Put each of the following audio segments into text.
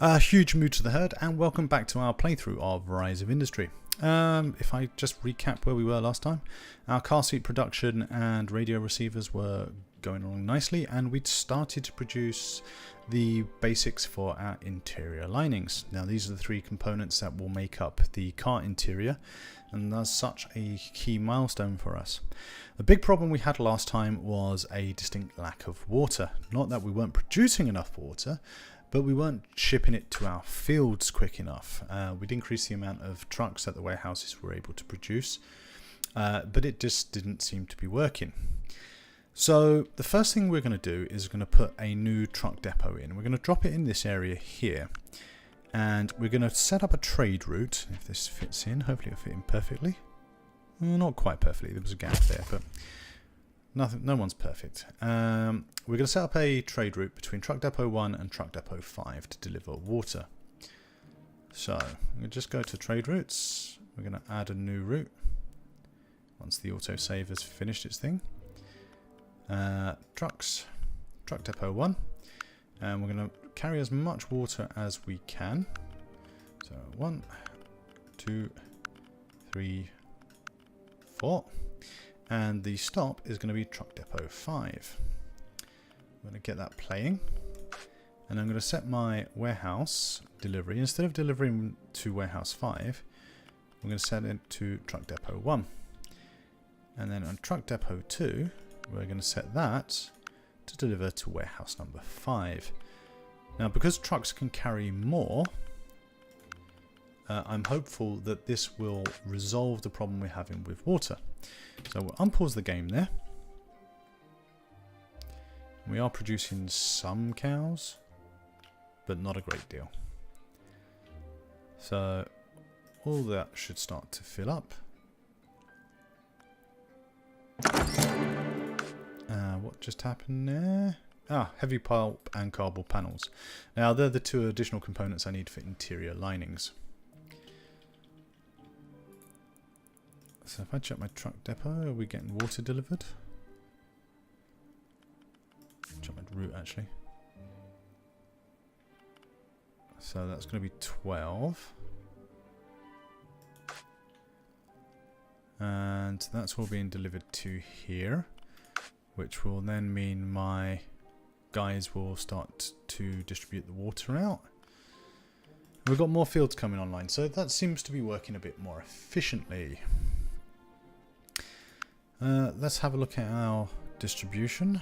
A huge mood to the herd, and welcome back to our playthrough of Rise of Industry. If I just recap where we were last time, our car seat production and radio receivers were going along nicely, and we'd started to produce the basics for our interior linings. Now these are the three components that will make up the car interior, and that's such a key milestone for us. The big problem we had last time was a distinct lack of water. Not that we weren't producing enough water, but we weren't shipping it to our fields quick enough. We'd increased the amount of trucks that the warehouses were able to produce, but it just didn't seem to be working. So the first thing we're going to do is we're going to put a new truck depot in. We're going to drop it in this area here, and we're going to set up a trade route. If this fits in, hopefully it'll fit in perfectly. Not quite perfectly, there was a gap there, but no one's perfect. We're going to set up a trade route between Truck Depot 1 and Truck Depot 5 to deliver water. So, we'll just go to trade routes. We're going to add a new route once the autosave has finished its thing. Truck Depot 1. And we're going to carry as much water as we can. So, 1, 2, 3, 4. And the stop is going to be Truck Depot 5. I'm going to get that playing. And I'm going to set my warehouse delivery. Instead of delivering to warehouse 5, I'm going to set it to Truck Depot 1. And then on Truck Depot 2, we're going to set that to deliver to warehouse number 5. Now, because trucks can carry more, I'm hopeful that this will resolve the problem we're having with water. So we'll unpause the game there. We are producing some cows, but not a great deal. So all that should start to fill up. What just happened there? Heavy pulp and cardboard panels. Now they're the two additional components I need for interior linings. So if I check my truck depot, are we getting water delivered? Check my route actually. So that's going to be 12. And that's all being delivered to here, which will then mean my guys will start to distribute the water out. We've got more fields coming online, so that seems to be working a bit more efficiently. Let's have a look at our distribution.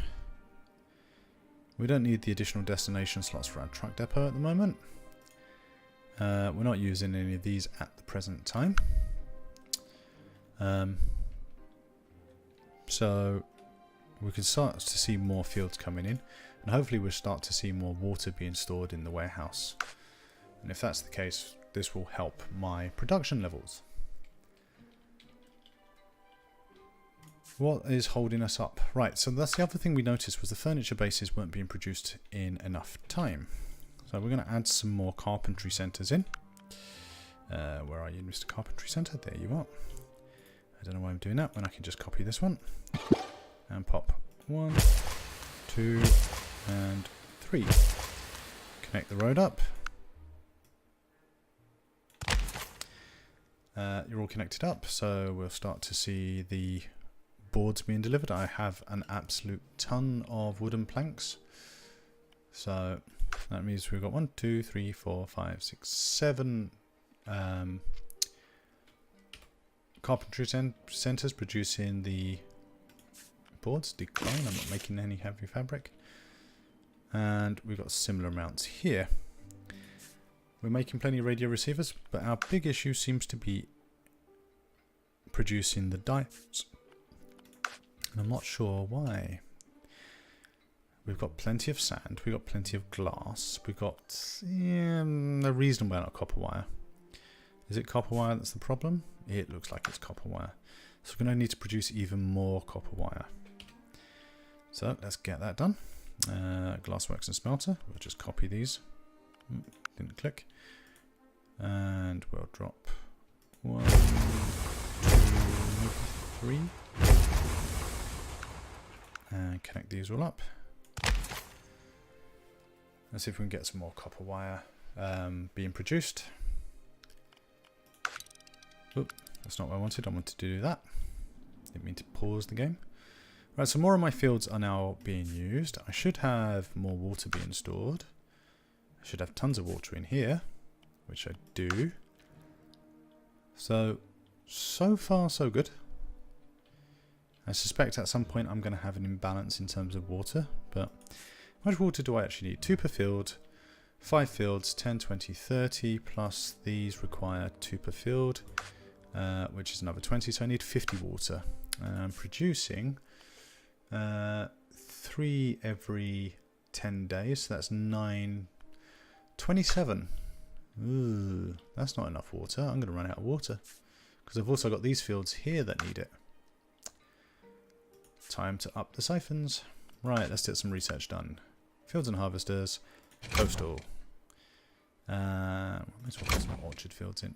We don't need the additional destination slots for our truck depot at the moment. We're not using any of these at the present time. So we can start to see more fields coming in, and hopefully we'll start to see more water being stored in the warehouse. And if that's the case, this will help my production levels. What is holding us up? Right, so that's the other thing we noticed was the furniture bases weren't being produced in enough time. So we're going to add some more carpentry centres in. Where are you, Mr. Carpentry Centre? There you are. I don't know why I'm doing that when I can just copy this one. And pop 1, 2, and 3. Connect the road up. You're all connected up, so we'll start to see the boards being delivered. I have an absolute ton of wooden planks, so that means we've got 1, 2, 3, 4, 5, 6, 7 carpentry centers producing the boards. Decline, I'm not making any heavy fabric, and we've got similar amounts here. We're making plenty of radio receivers, but our big issue seems to be producing the diodes. And I'm not sure why. We've got plenty of sand, we've got plenty of glass, we've got a reasonable amount of copper wire. Is it copper wire that's the problem? It looks like it's copper wire. So we're going to need to produce even more copper wire. So let's get that done. Glassworks and smelter. We'll just copy these. Didn't click. And we'll drop 1, 2, 3. And connect these all up. Let's see if we can get some more copper wire being produced. Oop, that's not what I wanted. I wanted to do that. Didn't mean to pause the game. Right, so more of my fields are now being used. I should have more water being stored. I should have tons of water in here, which I do. So far so good. I suspect at some point I'm going to have an imbalance in terms of water, but how much water do I actually need? 2 per field, 5 fields, 10, 20, 30, plus these require 2 per field, which is another 20, so I need 50 water. I'm producing 3 every 10 days, so that's 9, 27. Ooh, that's not enough water. I'm going to run out of water because I've also got these fields here that need it. Time to up the siphons. Right, let's get some research done. Fields and harvesters, coastal. Might as well put some orchard fields in.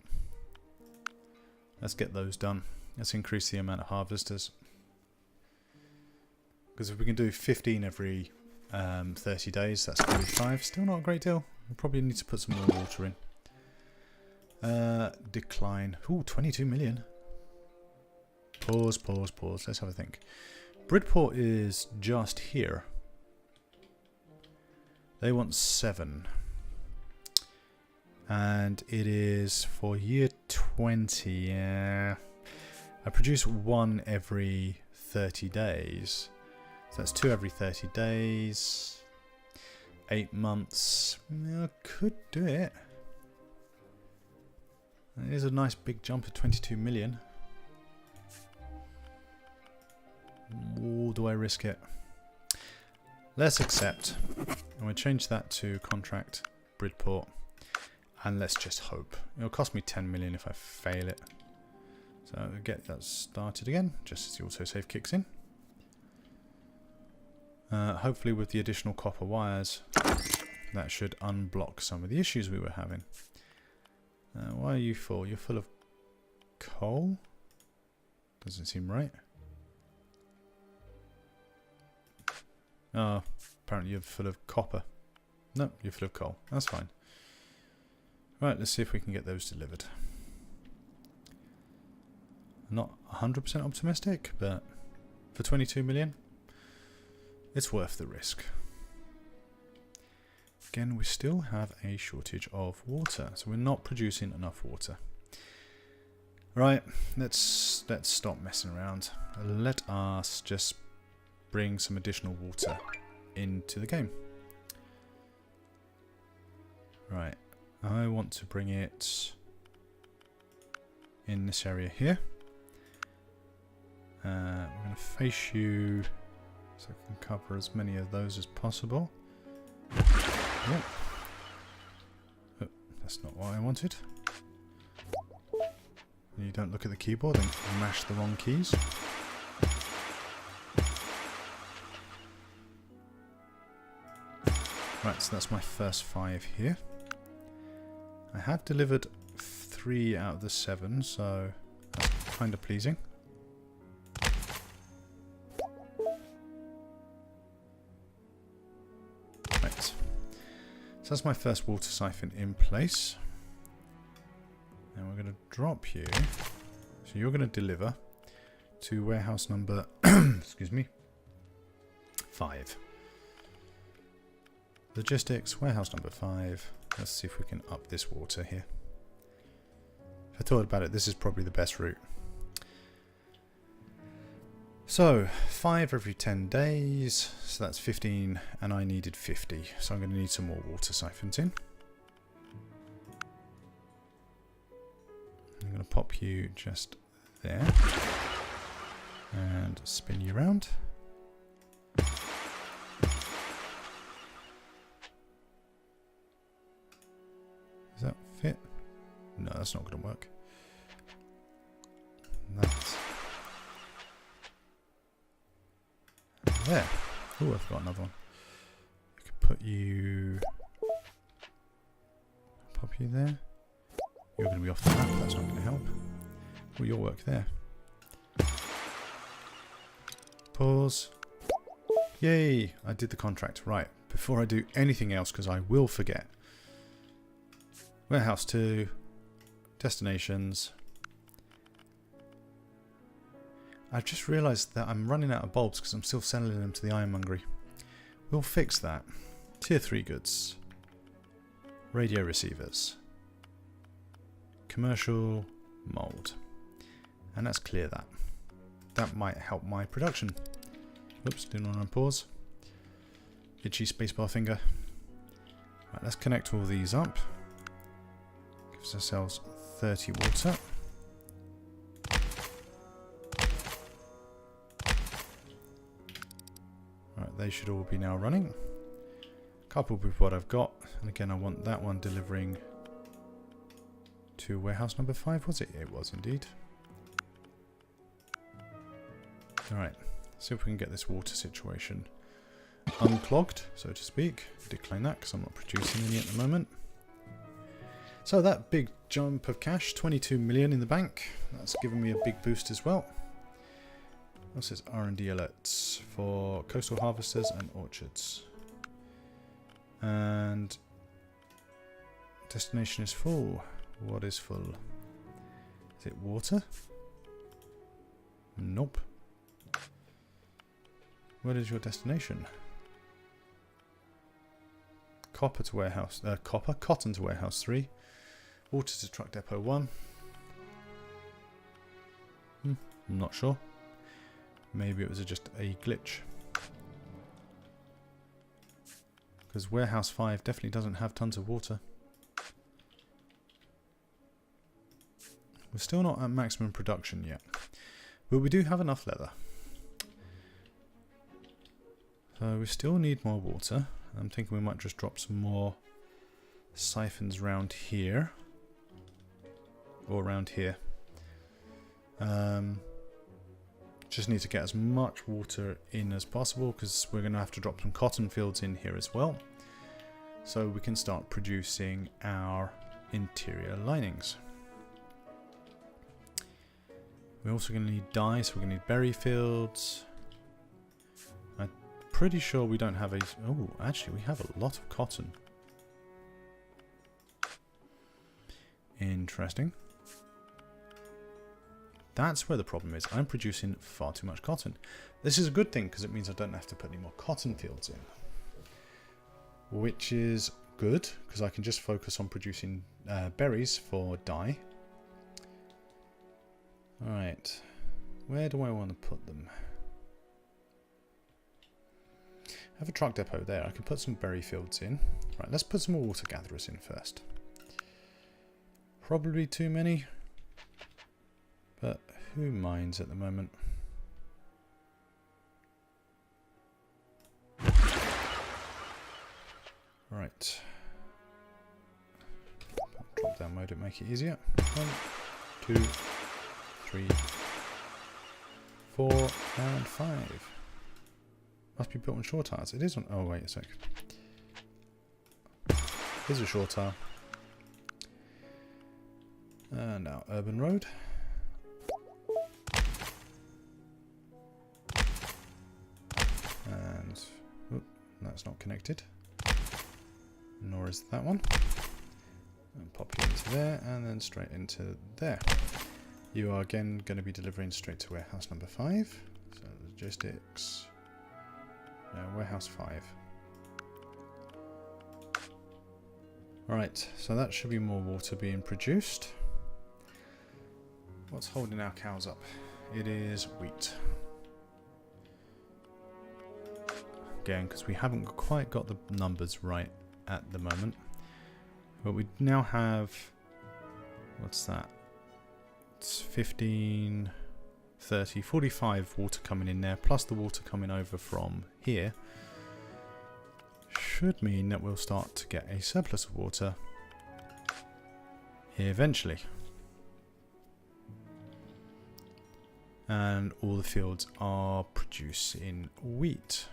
Let's get those done. Let's increase the amount of harvesters. Because if we can do 15 every 30 days, that's 45. Still not a great deal. We'll probably need to put some more water in. Decline. Ooh, 22 million. Pause. Let's have a think. Bridport is just here. They want 7. And it is for year 20. Yeah. I produce 1 every 30 days. So that's 2 every 30 days. 8 months. I could do it. It is a nice big jump of 22 million. Or do I risk it? Let's accept. And we'll change that to contract Bridport. And let's just hope. It'll cost me 10 million if I fail it. So I'll get that started again, just as the autosave kicks in. Hopefully with the additional copper wires, that should unblock some of the issues we were having. Why are you full? You're full of coal? Doesn't seem right. Oh, apparently you're full of copper. No, you're full of coal. That's fine. Right, let's see if we can get those delivered. I'm not 100% optimistic, but for 22 million, it's worth the risk. Again, we still have a shortage of water, so we're not producing enough water. Right, let's stop messing around. Let us just bring some additional water into the game. Right, I want to bring it in this area here. We're going to face you so I can cover as many of those as possible. Oh, that's not what I wanted. You don't look at the keyboard and mash the wrong keys. Right, so that's my first 5 here. I have delivered 3 out of the 7, so that's kind of pleasing. Right, so that's my first water siphon in place. And we're going to drop you. So you're going to deliver to warehouse number, excuse me, 5. Logistics, warehouse number 5. Let's see if we can up this water here. If I thought about it, this is probably the best route. So, 5 every 10 days. So that's 15, and I needed 50. So I'm going to need some more water siphons in. I'm going to pop you just there. And spin you around. Does that fit? No, that's not going to work. That's there. Oh, I've got another one. I could put you. Pop you there. You're going to be off the map. That's not going to help. Oh, you'll work there. Pause. Yay! I did the contract. Right. Before I do anything else, because I will forget. Warehouse 2. Destinations. I've just realised that I'm running out of bulbs because I'm still selling them to the ironmongery. We'll fix that. Tier 3 goods. Radio receivers. Commercial mould. And let's clear that. That might help my production. Oops, didn't want to pause. Itchy spacebar finger. Right, let's connect all these up. Gives ourselves 30 water. Right, they should all be now running. Coupled with what I've got. And again, I want that one delivering to warehouse number 5, was it? It was indeed. Alright, see if we can get this water situation unclogged, so to speak. Decline that because I'm not producing any at the moment. So that big jump of cash, 22 million in the bank. That's given me a big boost as well. What's this? R&D alerts for coastal harvesters and orchards. And destination is full. What is full? Is it water? Nope. What is your destination? Cotton to warehouse 3. Water to truck depot 1. I'm not sure. Maybe it was just a glitch. Because warehouse 5 definitely doesn't have tons of water. We're still not at maximum production yet. But we do have enough leather. So we still need more water. I'm thinking we might just drop some more siphons around here. Or around here. Just need to get as much water in as possible because we're going to have to drop some cotton fields in here as well. So we can start producing our interior linings. We're also going to need dye, so we're going to need berry fields. I'm pretty sure we don't have a... Oh, actually we have a lot of cotton. Interesting. That's where the problem is. I'm producing far too much cotton. This is a good thing because it means I don't have to put any more cotton fields in. Which is good because I can just focus on producing berries for dye. Alright. Where do I want to put them? I have a truck depot there. I can put some berry fields in. Right, let's put some more water gatherers in first. Probably too many. But who minds at the moment? Right. Drop down mode to make it easier. 1, 2, 3, 4, and 5. Must be built on shore tiles. It is on... Oh, wait a sec. Here's a shore tile. And now urban road. And that's not connected. Nor is that one. And pop you into there and then straight into there. You are again going to be delivering straight to warehouse number 5. So logistics. No, warehouse 5. Alright, so that should be more water being produced. What's holding our cows up? It is wheat. Again, because we haven't quite got the numbers right at the moment. But we now have... What's that? It's 15, 30, 45 water coming in there, plus the water coming over from here. Should mean that we'll start to get a surplus of water eventually. And all the fields are producing wheat,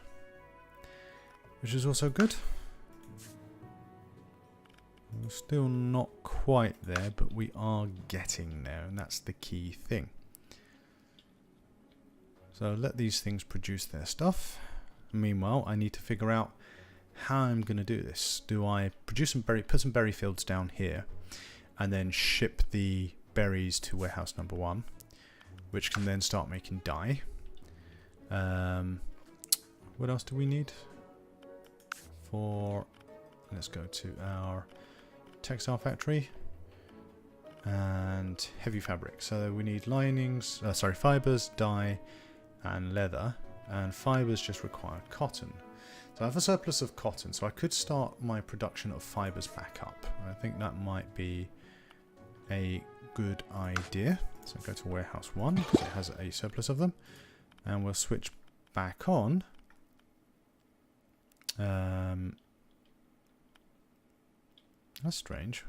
which is also good. We're still not quite there, but we are getting there, and that's the key thing. So let these things produce their stuff. Meanwhile, I need to figure out how I'm going to do this. Do I produce some put some berry fields down here, and then ship the berries to warehouse number 1, which can then start making dye. What else do we need? Let's go to our textile factory and heavy fabric. So we need linings, fibers, dye, and leather. And fibers just require cotton. So I have a surplus of cotton, so I could start my production of fibers back up. I think that might be a good idea. So go to warehouse 1 because it has a surplus of them, and we'll switch back on. That's strange.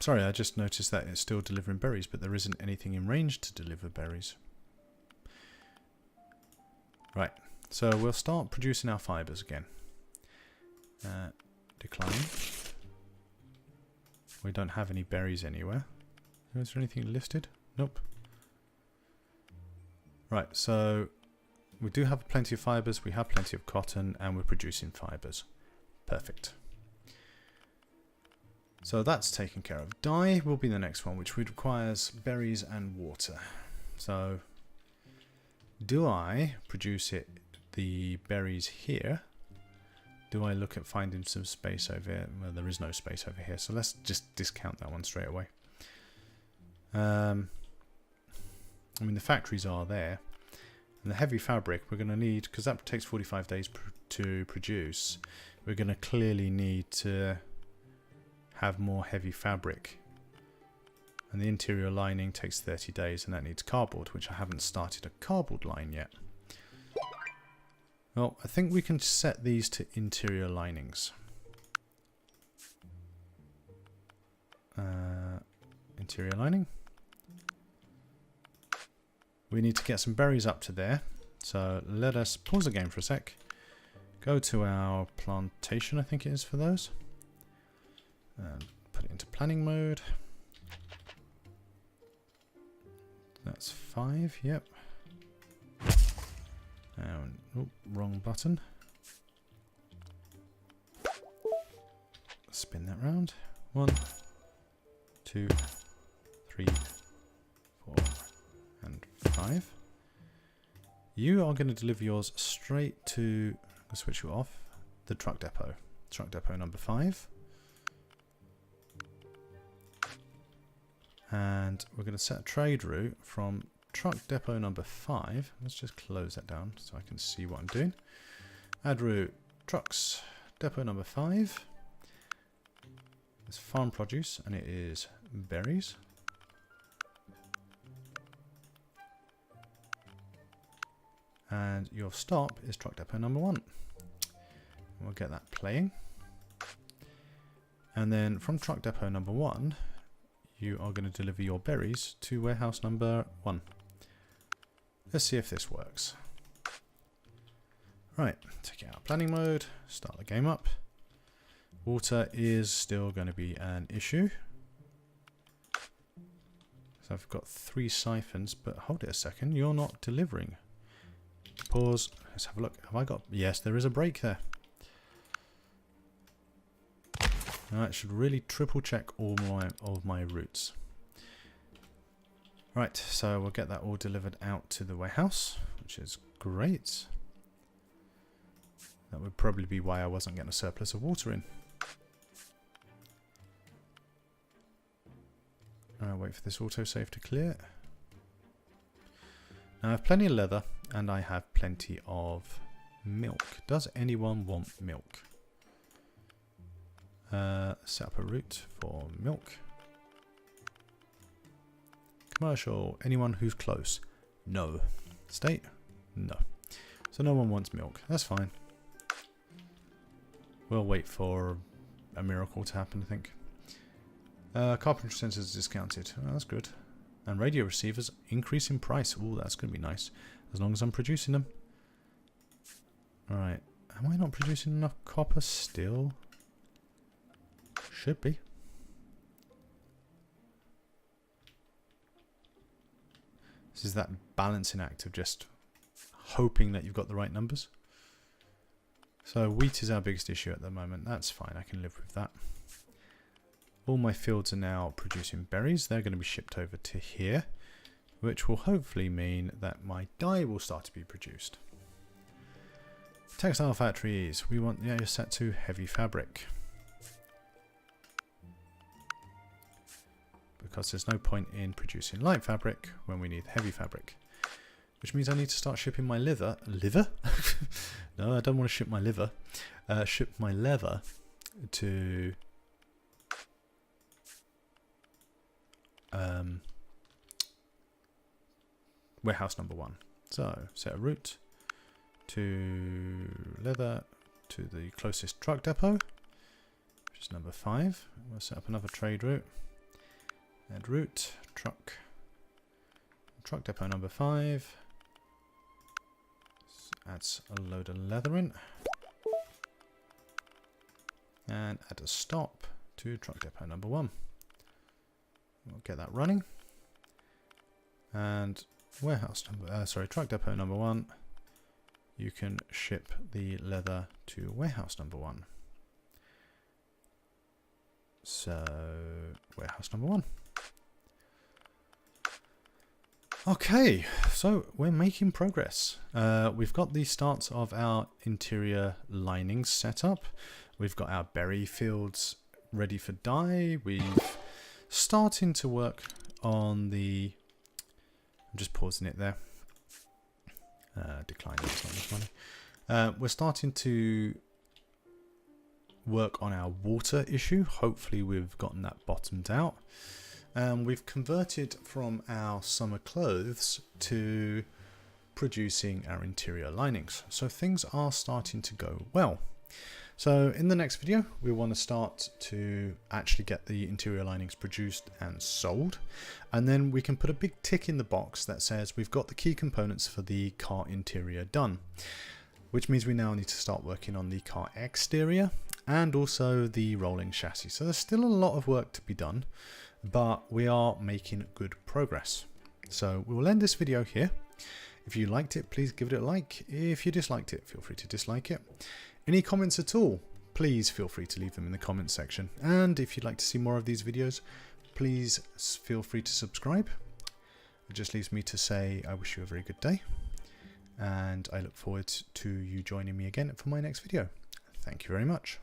Sorry, I just noticed that it's still delivering berries, but there isn't anything in range to deliver berries. Right, so we'll start producing our fibers again. Decline. We don't have any berries anywhere. Is there anything listed? Nope. Right, so we do have plenty of fibers, we have plenty of cotton, and we're producing fibers. Perfect. So that's taken care of. Dye will be the next one, which requires berries and water. So do I produce the berries here? Do I look at finding some space over here? Well, there is no space over here, so let's just discount that one straight away. I mean, the factories are there. And the heavy fabric we're going to need, because that takes 45 days to produce, we're going to clearly need to have more heavy fabric. And the interior lining takes 30 days, and that needs cardboard, which I haven't started a cardboard line yet. Well, I think we can set these to interior linings. Interior lining. We need to get some berries up to there. So let us pause the game for a sec. Go to our plantation, I think it is for those. And put it into planning mode. That's 5, yep. And, oh, wrong button. Spin that round. 1, 2, 3, 4, and 5. You are going to deliver yours straight to, I'll switch you off, the truck depot. Truck depot number 5. And we're going to set a trade route from truck depot number 5. Let's just close that down so I can see what I'm doing. Add route trucks depot number 5. It's farm produce and it is berries. And your stop is truck depot number 1. We'll get that playing. And then from truck depot number 1, you are going to deliver your berries to warehouse number 1. Let's see if this works. Right, take it out of planning mode, start the game up. Water is still going to be an issue. So I've got 3 siphons, but hold it a second, you're not delivering. Pause, let's have a look. Have I got... Yes, there is a break there. Now I should really triple check all of my routes. Right, so we'll get that all delivered out to the warehouse, which is great. That would probably be why I wasn't getting a surplus of water in. I'll wait for this autosave to clear. Now I have plenty of leather and I have plenty of milk. Does anyone want milk? Set up a route for milk. Commercial. Anyone who's close? No. State? No. So no one wants milk. That's fine. We'll wait for a miracle to happen, I think. Carpentry sensors discounted. Oh, that's good. And radio receivers increase in price. Oh, that's going to be nice. As long as I'm producing them. Alright. Am I not producing enough copper still? Should be. This is that balancing act of just hoping that you've got the right numbers. So wheat is our biggest issue at the moment. That's fine, I can live with that. All my fields are now producing berries. They're going to be shipped over to here, which will hopefully mean that my dye will start to be produced. Textile factories, we want the area set to heavy fabric. Because there's no point in producing light fabric when we need heavy fabric. Which means I need to start shipping my liver. Liver? No, I don't want to ship my liver. Ship my leather to warehouse number 1. So set a route to leather to the closest truck depot, which is number 5. We'll set up another trade route. Add route, truck depot number 5. Adds a load of leather in. And add a stop to truck depot number 1. We'll get that running. And truck depot number 1. You can ship the leather to warehouse number 1. So, warehouse number 1. Okay, so we're making progress. We've got the starts of our interior linings set up. We've got our berry fields ready for dye. We've starting to work on the... I'm just pausing it there. Declining, it's not much money. We're starting to work on our water issue. Hopefully we've gotten that bottomed out. We've converted from our summer clothes to producing our interior linings. So things are starting to go well. So in the next video, we want to start to actually get the interior linings produced and sold. And then we can put a big tick in the box that says we've got the key components for the car interior done. Which means we now need to start working on the car exterior and also the rolling chassis. So there's still a lot of work to be done, but we are making good progress. So we will end this video here. If you liked it, please give it a like. If you disliked it, feel free to dislike it. Any comments at all, please feel free to leave them in the comments section. And if you'd like to see more of these videos, please feel free to subscribe. It just leaves me to say I wish you a very good day. And I look forward to you joining me again for my next video. Thank you very much.